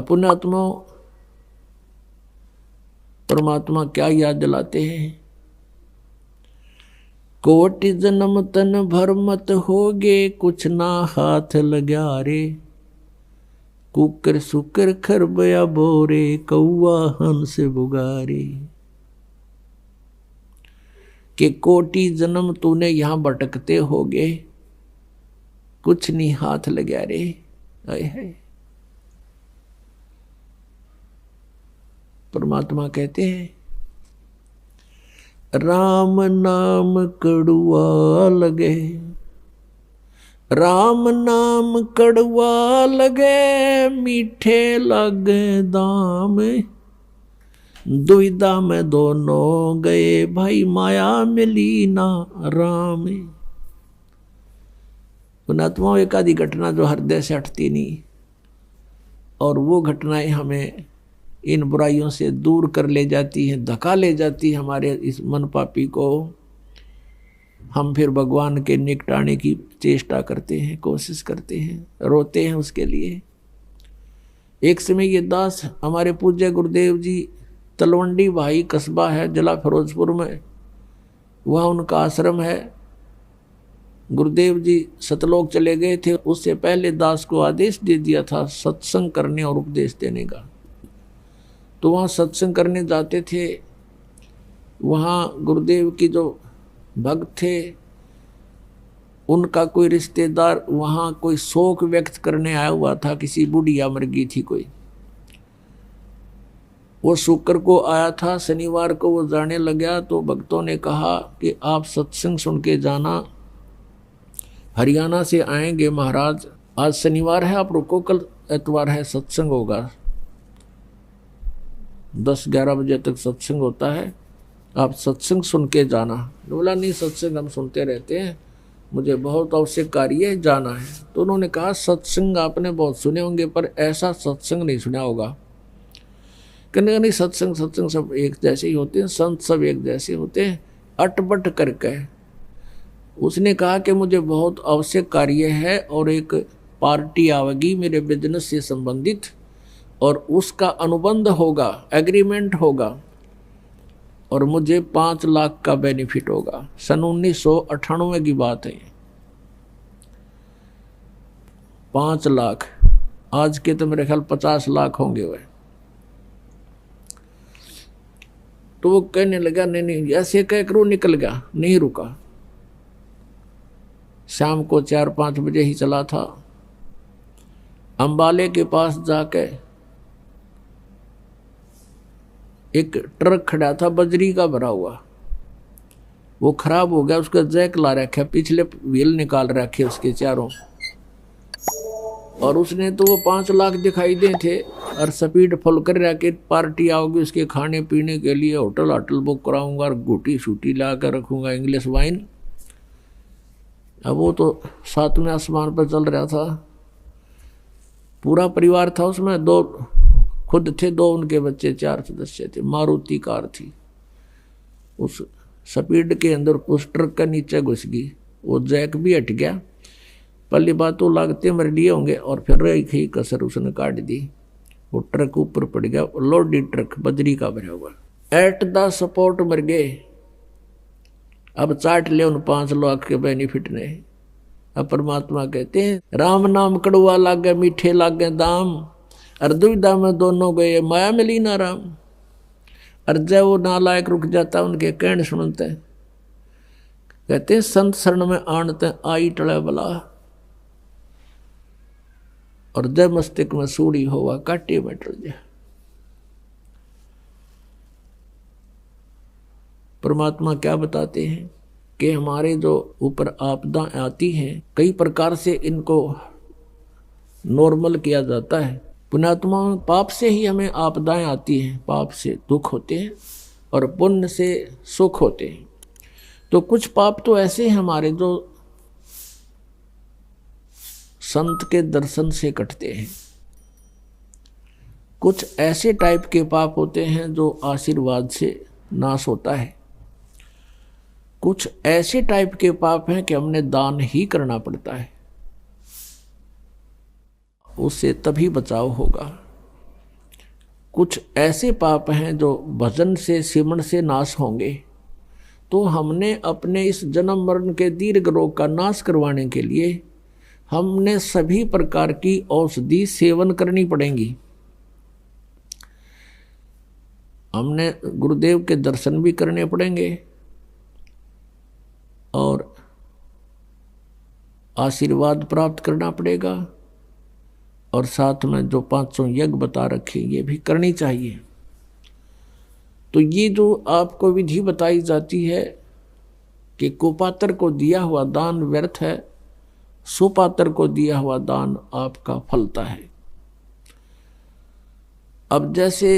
पुण्यात्मा परमात्मा क्या याद दिलाते हैं? कोटि जन्म तन भर मत होगे, कुछ ना हाथ लग्या रे। कुकर सुकर खरबया बोरे, कौआ हंस बुगारे। कि कोटि जन्म तूने यहां भटकते होगे, कुछ नहीं हाथ लग्या रे। आए है परमात्मा कहते हैं, राम नाम कड़ुआ लगे, राम नाम कड़ुआ लगे, मीठे लगे दाम। दुविधा में दोनों गए, भाई माया मिली ना राम। पुणात्मा एक आदि घटना जो हृदय से हटती नहीं, और वो घटनाएं हमें इन बुराइयों से दूर कर ले जाती हैं, धक्का ले जाती है हमारे इस मन पापी को। हम फिर भगवान के निकटाने की चेष्टा करते हैं, कोशिश करते हैं, रोते हैं उसके लिए। एक समय ये दास हमारे पूज्य गुरुदेव जी, तलवंडी भाई कस्बा है जिला फिरोजपुर में, वहाँ उनका आश्रम है। गुरुदेव जी सतलोक चले गए थे, उससे पहले दास को आदेश दे दिया था सत्संग करने और उपदेश देने का। तो वहाँ सत्संग करने जाते थे। वहाँ गुरुदेव की जो भक्त थे, उनका कोई रिश्तेदार वहाँ कोई शोक व्यक्त करने आया हुआ था, किसी बुढ़िया मर गई थी कोई। वो शुक्र को आया था, शनिवार को वो जाने लगा। तो भक्तों ने कहा कि आप सत्संग सुन के जाना, हरियाणा से आएंगे महाराज, आज शनिवार है, आप रुको, कल एतवार है, सत्संग होगा, 10-11 बजे तक सत्संग होता है, आप सत्संग सुन के जाना। बोला नहीं, सत्संग हम सुनते रहते हैं, मुझे बहुत आवश्यक कार्य है, जाना है। तो उन्होंने कहा सत्संग आपने बहुत सुने होंगे, पर ऐसा सत्संग नहीं सुना होगा। कहने नहीं, सत्संग सब एक जैसे ही होते हैं, संत सब एक जैसे होते हैं, अटपट करके। उसने कहा कि मुझे बहुत आवश्यक कार्य है और एक पार्टी आवेगी मेरे बिजनेस से संबंधित, और उसका अनुबंध होगा, एग्रीमेंट होगा, और मुझे 5 लाख का बेनिफिट होगा। सन 1998 की बात है। 5 लाख, आज के तो मेरे ख्याल 50 लाख होंगे वह। तो वो कहने लगा नहीं, ऐसे कह कर वो निकल गया, नहीं रुका। शाम को 4-5 बजे ही चला था। अंबाले के पास जाके एक ट्रक खड़ा था बजरी का भरा हुआ, वो खराब हो गया, उसका जैक ला रखा, पिछले व्हील निकाल रखे उसके चारों, और उसने तो वो 5 लाख दिखाई दे थे, और स्पीड फुल कर रखे, पार्टी आओगी उसके खाने पीने के लिए, होटल बुक कराऊंगा और गुटी शूटी ला कर रखूंगा, इंग्लिश वाइन। अब वो तो 7वें आसमान पर चल रहा था, पूरा परिवार था उसमें, 2 खुद थे, 2 उनके बच्चे, 4 सदस्य थे। मारुति कार थी, उस स्पीड के अंदर उस ट्रक का नीचे घुस गई, वो जैक भी हट गया। पहली बात तो लागते मर लिए होंगे, और फिर एक ही कसर उसने काट दी, वो ट्रक ऊपर पड़ गया, लोडेड ट्रक बजरी का भरा हुआ, एट द सपोर्ट मर गए। अब चाट ले उन 5 लाख के बेनिफिट ने। अब परमात्मा कहते हैं, राम नाम कड़ुआ लागे, मीठे लागे दाम, और दुविधा में दोनों गए, माया मिली ना राम। और जब वो नालायक रुक जाता, उनके कहने सुनते हैं, कहते हैं संत शरण में आणते आई टले बला, और जय मस्तिष्क में सूड़ी होवा काटे में टल जाए। परमात्मा क्या बताते हैं कि हमारे जो ऊपर आपदा आती हैं, कई प्रकार से इनको नॉर्मल किया जाता है। पुण्यात्मा, पाप से ही हमें आपदाएं आती हैं, पाप से दुख होते हैं और पुण्य से सुख होते हैं। तो कुछ पाप तो ऐसे हैं हमारे जो संत के दर्शन से कटते हैं, कुछ ऐसे टाइप के पाप होते हैं जो आशीर्वाद से नाश होता है, कुछ ऐसे टाइप के पाप हैं कि हमने दान ही करना पड़ता है, उससे तभी बचाव होगा। कुछ ऐसे पाप हैं जो भजन से सिमरण से नाश होंगे। तो हमने अपने इस जन्म मरण के दीर्घ रोग का नाश करवाने के लिए हमने सभी प्रकार की औषधि सेवन करनी पड़ेंगी। हमने गुरुदेव के दर्शन भी करने पड़ेंगे और आशीर्वाद प्राप्त करना पड़ेगा, और साथ में जो 500 यज्ञ बता रखे ये भी करनी चाहिए। तो ये जो आपको विधि बताई जाती है कि कुपात्र को दिया हुआ दान व्यर्थ है, सुपात्र को दिया हुआ दान आपका फलता है। अब जैसे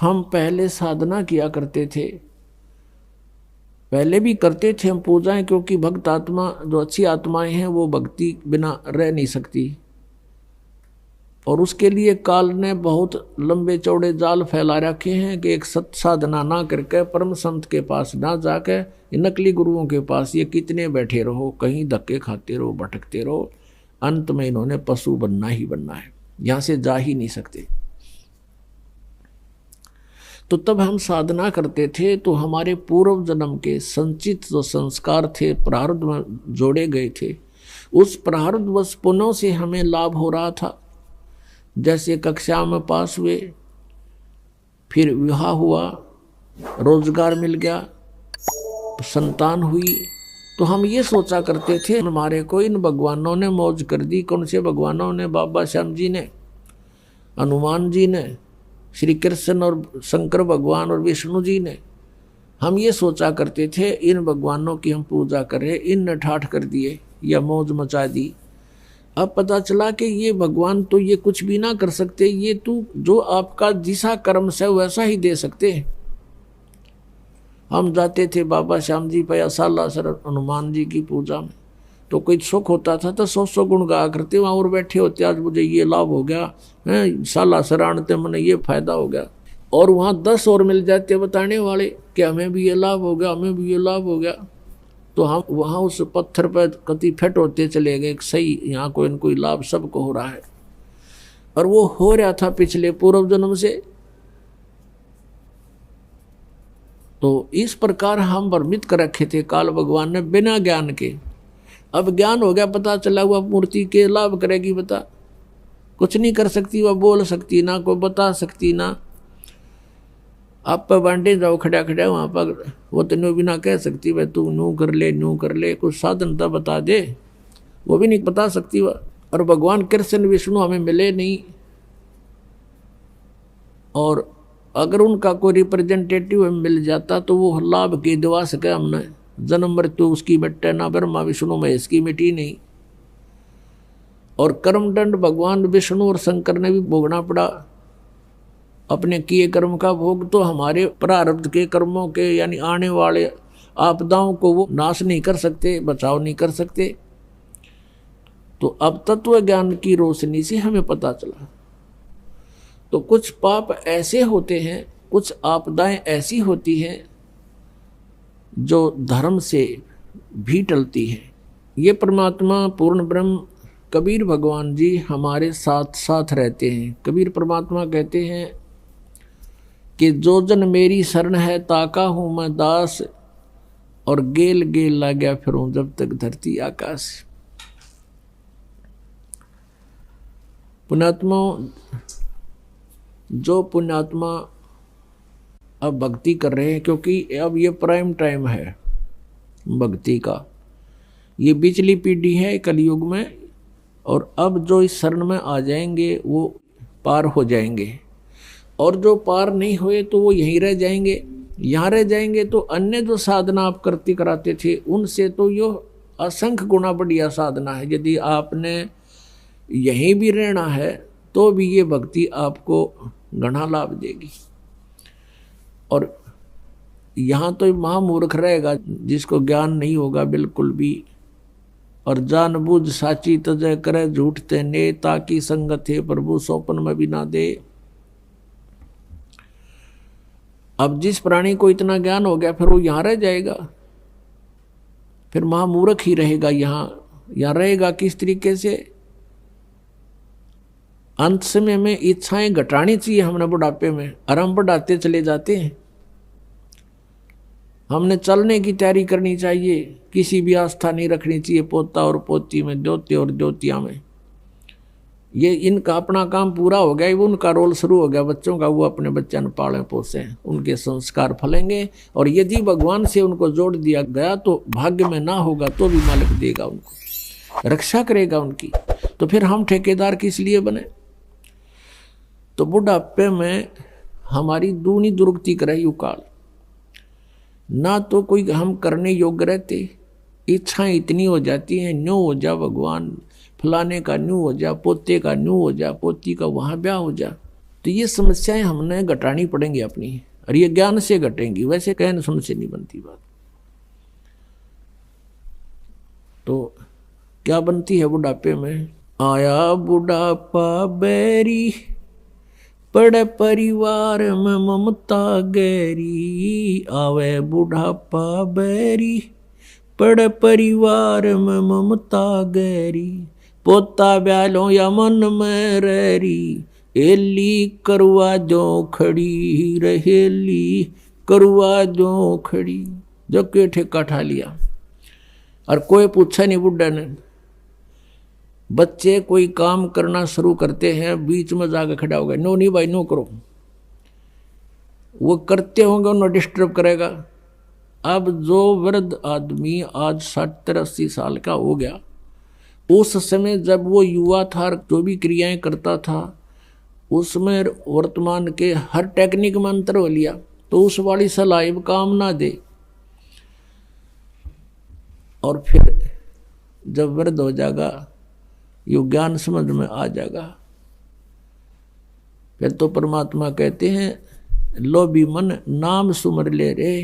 हम पहले साधना किया करते थे, पहले भी करते थे हम पूजाएं, क्योंकि भक्त आत्मा जो अच्छी आत्माएं हैं वो भक्ति बिना रह नहीं सकती, और उसके लिए काल ने बहुत लंबे चौड़े जाल फैला रखे हैं कि एक सत साधना ना करके परम संत के पास ना जाके नकली गुरुओं के पास ये कितने बैठे रहो, कहीं धक्के खाते रहो, भटकते रहो, अंत में इन्होंने पशु बनना ही बनना है, यहाँ से जा ही नहीं सकते। तो तब हम साधना करते थे तो हमारे पूर्व जन्म के संचित जो संस्कार थे, प्रारब्ध में जोड़े गए थे, उस प्रारब्धवश पुण्यों से हमें लाभ हो रहा था। जैसे कक्षा में पास हुए, फिर विवाह हुआ, रोजगार मिल गया, संतान हुई, तो हम ये सोचा करते थे हमारे को इन भगवानों ने मौज कर दी। कौन से भगवानों ने? बाबा श्याम जी ने, हनुमान जी ने, श्री कृष्ण और शंकर भगवान और विष्णु जी ने। हम ये सोचा करते थे इन भगवानों की हम पूजा करें, इन ने ठाठ कर दिए या मौज मचा दी। अब पता चला कि ये भगवान तो ये कुछ भी ना कर सकते, ये तो जो आपका जिसा कर्म से वैसा ही दे सकते हैं। हम जाते थे बाबा श्याम जी पे सालासर हनुमान जी की पूजा में, तो कोई सुख होता था तो 100 गुण गा करते, वहाँ और बैठे होते, आज मुझे ये लाभ हो गया है, सालासर आनते मैंने ये फायदा हो गया, और वहाँ 10 और मिल जाते बताने वाले कि हमें भी ये लाभ हो गया, हमें भी ये लाभ हो गया। तो हम वहाँ उस पत्थर पर कति फेट होते चले गए, सही यहाँ कोई न कोई लाभ सबको हो रहा है, और वो हो रहा था पिछले पूर्व जन्म से। तो इस प्रकार हम भ्रमित कर रखे थे काल भगवान ने बिना ज्ञान के। अब ज्ञान हो गया, पता चला वह मूर्ति के लाभ करेगी, बता कुछ नहीं कर सकती, वह बोल सकती ना, कोई बता सकती ना। आप पर बांटे जाओ खड़ा खड़ा वहाँ पर, वो तेनों भी ना कह सकती भाई तू नू कर ले, कुछ साधन तो बता दे, वो भी नहीं बता सकती वह। और भगवान कृष्ण विष्णु हमें मिले नहीं, और अगर उनका कोई रिप्रेजेंटेटिव मिल जाता तो वो लाभ के दिवा सके हमने। जन्म मृत्यु उसकी मिटे ना, ब्रह्मा विष्णु महेश की मिटी नहीं, और कर्मदंड भगवान विष्णु और शंकर ने भी भोगना पड़ा। अपने किए कर्म का भोग तो हमारे प्रारब्ध के कर्मों के यानी आने वाले आपदाओं को वो नाश नहीं कर सकते, बचाव नहीं कर सकते। तो अब तत्व ज्ञान की रोशनी से हमें पता चला। तो कुछ पाप ऐसे होते हैं, कुछ आपदाएं ऐसी होती हैं जो धर्म से भी टलती हैं। ये परमात्मा पूर्ण ब्रह्म कबीर भगवान जी हमारे साथ साथ रहते हैं। कबीर परमात्मा कहते हैं कि जो जन मेरी शरण है ताका हूँ मैं दास, और गेल गेल ला गया फिरूं जब तक धरती आकाश। पुण्यात्मा, जो पुण्यात्मा अब भक्ति कर रहे हैं, क्योंकि अब ये प्राइम टाइम है भक्ति का, ये पिछली पीढ़ी है कलयुग में, और अब जो इस शरण में आ जाएंगे वो पार हो जाएंगे, और जो पार नहीं हुए तो वो यहीं रह जाएंगे। यहाँ रह जाएंगे तो अन्य जो साधना आप करती कराते थे उनसे तो यो असंख्य गुना बढ़िया साधना है। यदि आपने यहीं भी रहना है तो भी ये भक्ति आपको घना लाभ देगी। और यहाँ तो महामूर्ख रहेगा जिसको ज्ञान नहीं होगा बिल्कुल भी, और जानबूझ साची तजय करे झूठ ते ने, ताकि संगत है प्रभु सौपन में भी ना दे। अब जिस प्राणी को इतना ज्ञान हो गया फिर वो यहाँ रह जाएगा, फिर महामूर्ख ही रहेगा। यहाँ रहेगा किस तरीके से? अंत समय में इच्छाएं घटानी चाहिए हमने बुढ़ापे में, और हम बढ़ाते चले जाते हैं। हमने चलने की तैयारी करनी चाहिए, किसी भी आस्था नहीं रखनी चाहिए पोता और पोती में, द्योते और द्योतिया में। ये इनका अपना काम पूरा हो गया, वो उनका रोल शुरू हो गया बच्चों का, वो अपने बच्चों पाले पोसे, उनके संस्कार फलेंगे। और यदि भगवान से उनको जोड़ दिया गया तो भाग्य में ना होगा तो भी मालिक देगा उनको, रक्षा करेगा उनकी। तो फिर हम ठेकेदार किस लिए बने? तो बुढ़ापे में हमारी दूनी दुर्गति करे युकाल, ना तो कोई हम करने योग्य रहते, इच्छाएं इतनी हो जाती हैं, न्यू हो जा भगवान, फलाने का न्यू हो जा, पोते का न्यू हो जा, पोती का वहाँ ब्याह हो जा। तो ये समस्याएं हमने घटानी पड़ेंगी अपनी, और ये ज्ञान से घटेंगी, वैसे कहने सुन से नहीं बनती बात। तो क्या बनती है बुढ़ापे में? आया बुढ़ापा बैरी, पड़े परिवार में ममता गहरी। आवे बुढ़ापा बैरी, पड़े परिवार में ममता गहरी। पोता ब्यालो या मन में रहरी, एली करवा जो खड़ी, रहेली करवा जो खड़ी। जो के ठेका ठा लिया, और कोई पूछा नहीं बुढ़ा ने। बच्चे कोई काम करना शुरू करते हैं, बीच में जाकर खड़ा हो गया, नो नहीं भाई नो करो। वो करते होंगे, उन्हें डिस्टर्ब करेगा। अब जो वृद्ध आदमी आज 70-80 साल का हो गया, उस समय जब वो युवा था, जो भी क्रियाएं करता था, उसमें वर्तमान के हर टेक्निक में अंतर हो लिया, तो उस वाली सलाह काम ना दे। और फिर जब वृद्ध हो जाएगा, यो ज्ञान समझ में आ जाएगा, फिर तो परमात्मा कहते हैं लोभी मन नाम सुमर ले रे,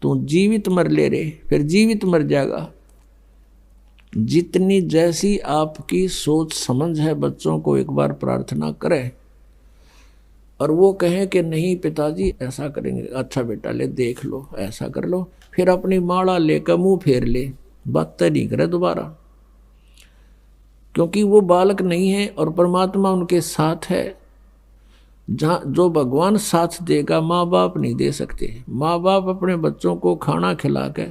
तू जीवित मर ले रे। फिर जीवित मर जाएगा। जितनी जैसी आपकी सोच समझ है, बच्चों को एक बार प्रार्थना करें और वो कहें कि नहीं पिताजी ऐसा करेंगे, अच्छा बेटा ले देख लो, ऐसा कर लो, फिर अपनी माला लेकर मुंह फेर ले, बात नहीं करे दोबारा। क्योंकि वो बालक नहीं है और परमात्मा उनके साथ है। जहाँ जो भगवान साथ देगा माँ बाप नहीं दे सकते। माँ बाप अपने बच्चों को खाना खिला के,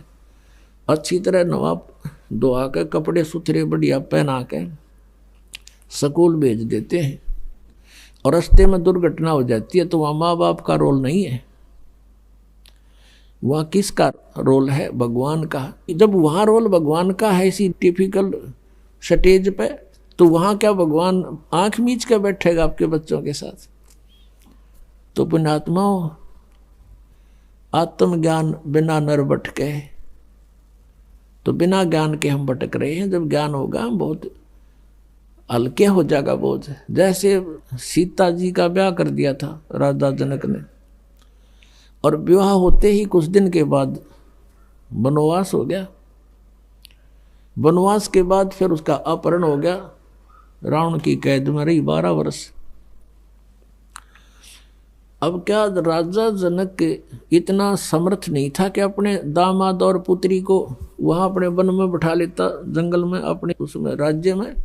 अच्छी तरह नवा धोआ के, कपड़े सुथरे बढ़िया पहना के स्कूल भेज देते हैं, और रास्ते में दुर्घटना हो जाती है तो वहाँ माँ बाप का रोल नहीं है, वहाँ किसका रोल है? भगवान का। जब वहाँ रोल भगवान का है इसी टिपिकल स्टेज पे, तो वहाँ क्या भगवान आंख मीच के बैठेगा आपके बच्चों के साथ? तो पुण्यात्माओं, आत्मज्ञान बिना नर भटके, तो बिना ज्ञान के हम भटक रहे हैं। जब ज्ञान होगा हम बहुत हल्के हो जाएगा बोझ। जैसे सीता जी का ब्याह कर दिया था राजा जनक ने, और विवाह होते ही कुछ दिन के बाद वनवास हो गया। वनवास के बाद फिर उसका अपहरण हो गया, रावण की कैद में रही 12 वर्ष। अब क्या राजा जनक इतना समर्थ नहीं था कि अपने दामाद और पुत्री को वहाँ अपने वन में बैठा लेता, जंगल में, अपने उसमें राज्य में,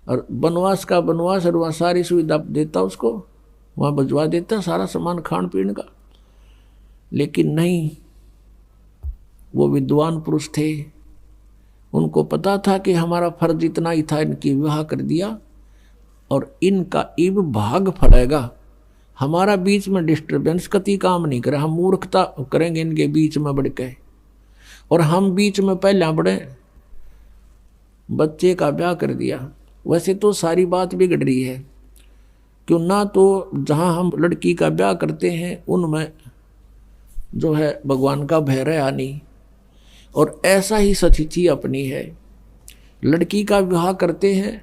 और वनवास का वनवास, और वहाँ सारी सुविधा देता उसको, वहाँ भिजवा देता सारा सामान खान पीने का। लेकिन नहीं, वो विद्वान पुरुष थे, उनको पता था कि हमारा फर्ज इतना ही था, इनकी विवाह कर दिया और इनका इब भाग फलेगा। हमारा बीच में डिस्टर्बेंस कति काम नहीं करे, हम मूर्खता करेंगे इनके बीच में बढ़ के, और हम बीच में पहले बढ़े, बच्चे का ब्याह कर दिया। वैसे तो सारी बात बिगड़ रही है, क्यों ना तो जहाँ हम लड़की का ब्याह करते हैं उनमें जो है भगवान का भय रहा नहीं, और ऐसा ही सतिथि अपनी है। लड़की का विवाह करते हैं,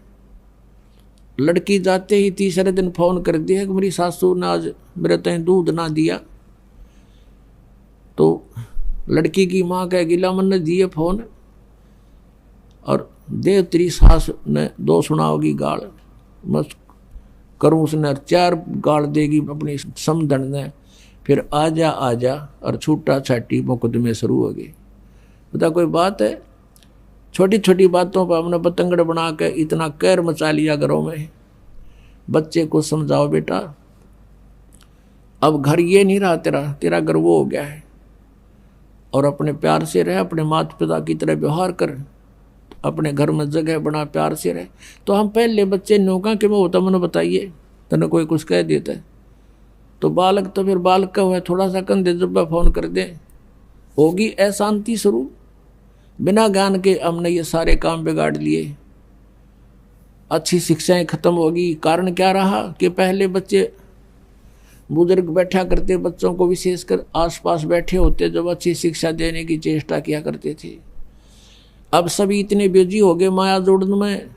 लड़की जाते ही तीसरे दिन फोन कर दिया कि मेरी सासू ने आज मेरे तय दूध ना दिया। तो लड़की की माँ कह गिला मन ने दिए फोन, और देव तेरी सास ने 2 सुनाओगी गाल, मत करूँ उसने 4 गाल देगी अपनी समधन ने, फिर आजा और छूटा छाटी मुकदमे शुरू हो गए। बता कोई बात है? छोटी छोटी बातों पर हमने पतंगड़ बना के इतना कहर मचा लिया घरों में। बच्चे को समझाओ बेटा, अब घर ये नहीं रहा तेरा घर वो हो गया है, और अपने प्यार से रह, अपने माता पिता की तरह व्यवहार कर, अपने घर में जगह बना, प्यार से रहे। तो हम पहले बच्चे नौका के में होता, मैंने बताइए तने कोई कुछ कह देता है तो बालक तो फिर बालक का हुआ, थोड़ा सा कंधे जब फोन कर दे होगी अशांति शुरू। बिना ज्ञान के हमने ये सारे काम बिगाड़ लिए, अच्छी शिक्षाएं खत्म होगी। कारण क्या रहा कि पहले बच्चे बुजुर्ग बैठा करते, बच्चों को विशेषकर आसपास बैठे होते, जब अच्छी शिक्षा देने की चेष्टा किया करते थे। अब सभी इतने बिजी हो गए माया जोड़ने में।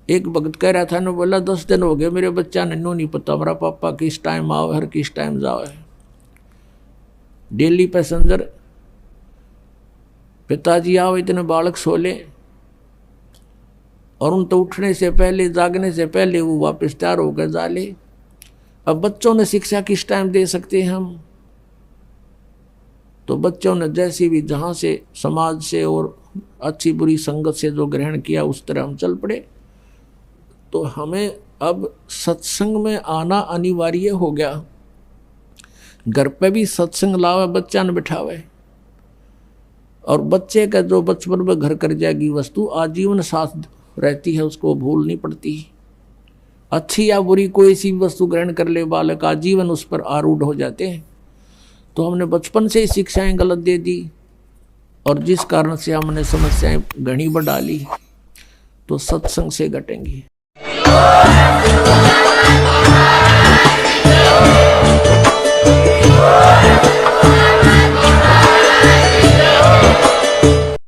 एक भक्त कह रहा था ना, बोला 10 दिन हो गए मेरे बच्चा ने नहीं पता हमारा पापा किस टाइम आओ हर किस टाइम जाओ है। डेली पैसेंजर, पिताजी आओ इतने बालक सो ले, और उन तो उठने से पहले जागने से पहले वो वापस तैयार होकर जा ले। अब बच्चों ने शिक्षा किस टाइम दे सकते हैं हम? तो बच्चों ने जैसी भी जहाँ से समाज से और अच्छी बुरी संगत से जो ग्रहण किया उस तरह हम चल पड़े। तो हमें अब सत्संग में आना अनिवार्य हो गया। घर पे भी सत्संग लावे, बच्चा न बिठावे, और बच्चे का जो बचपन में घर कर जाएगी वस्तु आजीवन साथ रहती है, उसको भूल नहीं पड़ती। अच्छी या बुरी कोई सी वस्तु ग्रहण कर ले बालक, आजीवन उस पर आरूढ़ हो जाते हैं। तो हमने बचपन से ही शिक्षाएं गलत दे दी, और जिस कारण से हमने समस्याएं घनी बढ़ा ली, तो सत्संग से घटेंगी।